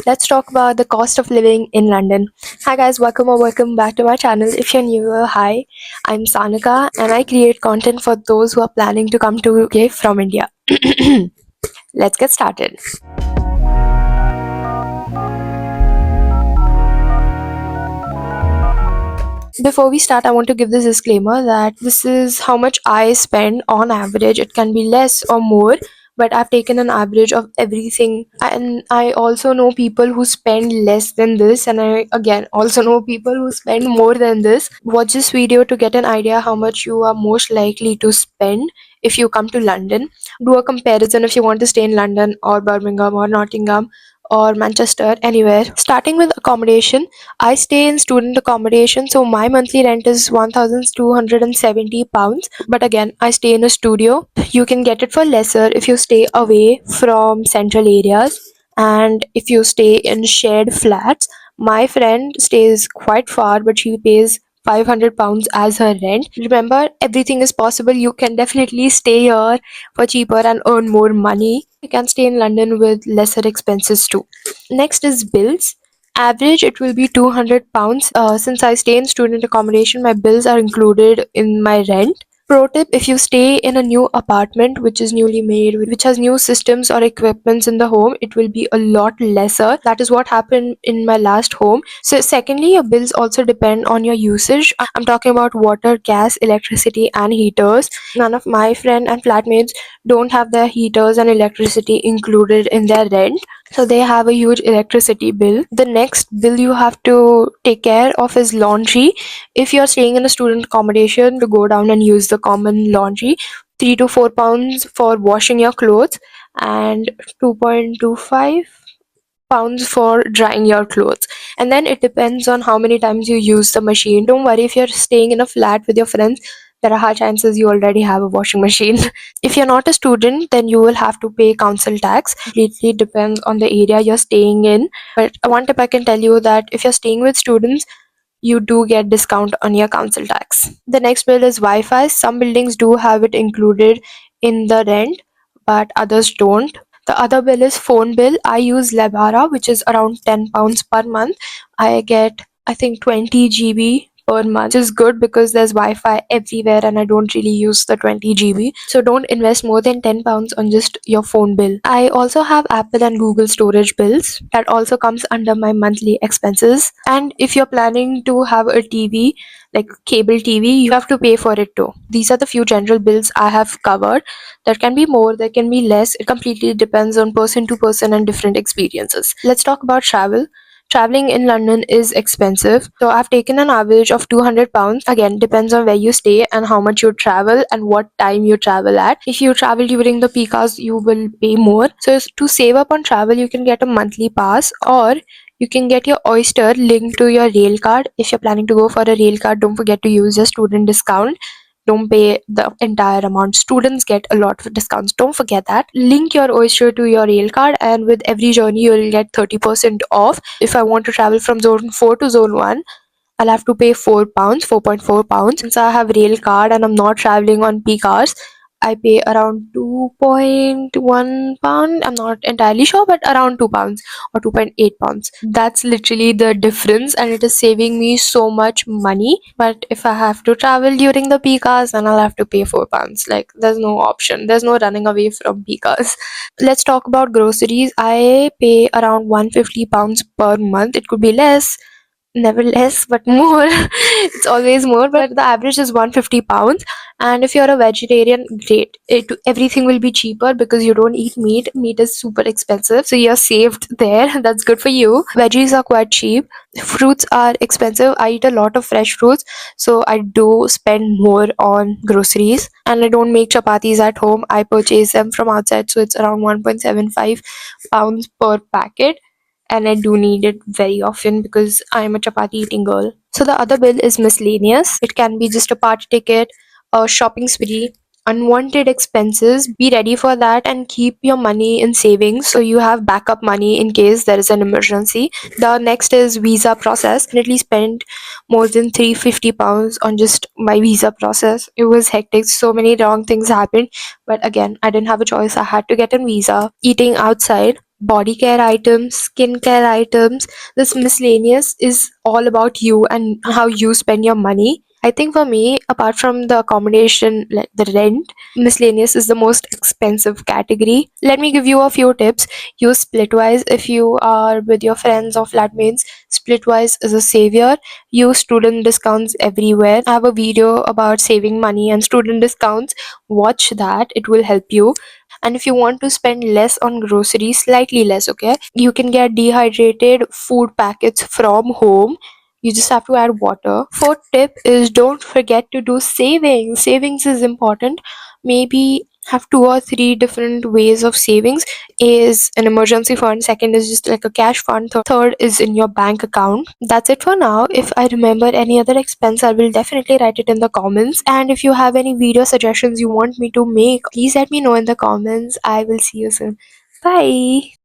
Let's talk about the cost of living in London. Hi guys, welcome back to my channel. If you're new, hi, I'm Sanika and I create content for those who are planning to come to UK from India. Let's get started. Before we start, I want to give this disclaimer that this is how much I spend on average. It can be less or more, but I've taken an average of everything. And I also know people who spend less than this, and I again also know people who spend more than this. Watch this video to get an idea how much you are most likely to spend if you come to London. Do a comparison if you want to stay in London or Birmingham or Nottingham or Manchester, anywhere. Starting with accommodation, I stay in student accommodation, so my monthly rent is £1,270. But again, I stay in a studio. You can get it for lesser if you stay away from central areas and if you stay in shared flats. My friend stays quite far, but she pays £500 as her rent. Remember, everything is possible. You can definitely stay here for cheaper and earn more money. You can stay in London with lesser expenses too. Next is bills. Average, it will be £200. Since I stay in student accommodation, my bills are included in my rent. Pro tip, if you stay in a new apartment which is newly made, which has new systems or equipments in the home, it will be a lot lesser. That is what happened in my last home. So secondly, your bills also depend on your usage. I'm talking about water, gas, electricity and heaters. None of my friend and flatmates don't have their heaters and electricity included in their rent, so they have a huge electricity bill. The next bill you have to take care of is laundry. If you're staying in a student accommodation, to go down and use the common laundry, £3 to £4 for washing your clothes and 2.25 pounds for drying your clothes. And then it depends on how many times you use the machine. Don't worry, if you're staying in a flat with your friends, there are high chances you already have a washing machine. If you're not a student, then you will have to pay council tax. Completely depends on the area you're staying in. But one tip I can tell you that if you're staying with students, you do get discount on your council tax. The next bill is Wi-Fi. Some buildings do have it included in the rent, but others don't. The other bill is phone bill. I use Lebara, which is around £10 per month. I get, I think, 20 GB per month, which is good because there's Wi-Fi everywhere and I don't really use the 20 GB. So don't invest more than £10 on just your phone bill. I also have Apple and Google storage bills that also comes under my monthly expenses. And if you're planning to have a TV, like cable TV, you have to pay for it too. These are the few general bills I have covered. There can be more, there can be less. It completely depends on person to person and different experiences. Let's talk about travel. Traveling in London is expensive. So I've taken an average of £200. Again, depends on where you stay and how much you travel and what time you travel at. If you travel during the peak hours, you will pay more. So to save up on travel, you can get a monthly pass, or you can get your Oyster linked to your rail card. If you're planning to go for a rail card, don't forget to use your student discount. Don't pay the entire amount. Students get a lot of discounts. Don't forget that. Link your Oyster to your rail card, and with every journey, you'll get 30% off. If I want to travel from zone 4 to zone 1, I'll have to pay £4, £4.4. Since I have rail card and I'm not traveling on peak hours, I pay around £2.1. I'm not entirely sure, but around £2 or £2.8. That's literally the difference, and it is saving me so much money. But if I have to travel during the peak hours, then I'll have to pay £4. Like, there's no option. There's no running away from peak hours. Let's talk about groceries. I pay around £150 per month. It could be less, never less but more. It's always more, but the average is £150. And if you're a vegetarian, great, everything will be cheaper because you don't eat meat is super expensive, so you're saved there. That's good for you. Veggies are quite cheap. Fruits are expensive. I eat a lot of fresh fruits, so I do spend more on groceries. And I don't make chapatis at home, I purchase them from outside, so it's around £1.75 per packet, and I do need it very often because I'm a chapati eating girl. So the other bill is miscellaneous. It can be just a party ticket, a shopping spree, unwanted expenses. Be ready for that and keep your money in savings so you have backup money in case there is an emergency. The next is visa process. Definitely spent more than £350 on just my visa process. It was hectic. So many wrong things happened. But again, I didn't have a choice. I had to get a visa. Eating outside, body care items, skincare items. This miscellaneous is all about you and how you spend your money. I think for me, apart from the accommodation, like the rent, miscellaneous is the most expensive category. Let me give you a few tips. Use Splitwise if you are with your friends or flatmates. Splitwise is a savior. Use student discounts everywhere. I have a video about saving money and student discounts. Watch that, it will help you. And if you want to spend less on groceries, slightly less, okay, you can get dehydrated food packets from home. You just have to add water. Fourth tip is don't forget to do savings. Savings is important. Maybe have two or three different ways of savings. Is an emergency fund, second is just like a cash fund, third is in your bank account. That's it for now. If I remember any other expense, I will definitely write it in the comments. And if you have any video suggestions you want me to make, please let me know in the comments. I will see you soon. Bye.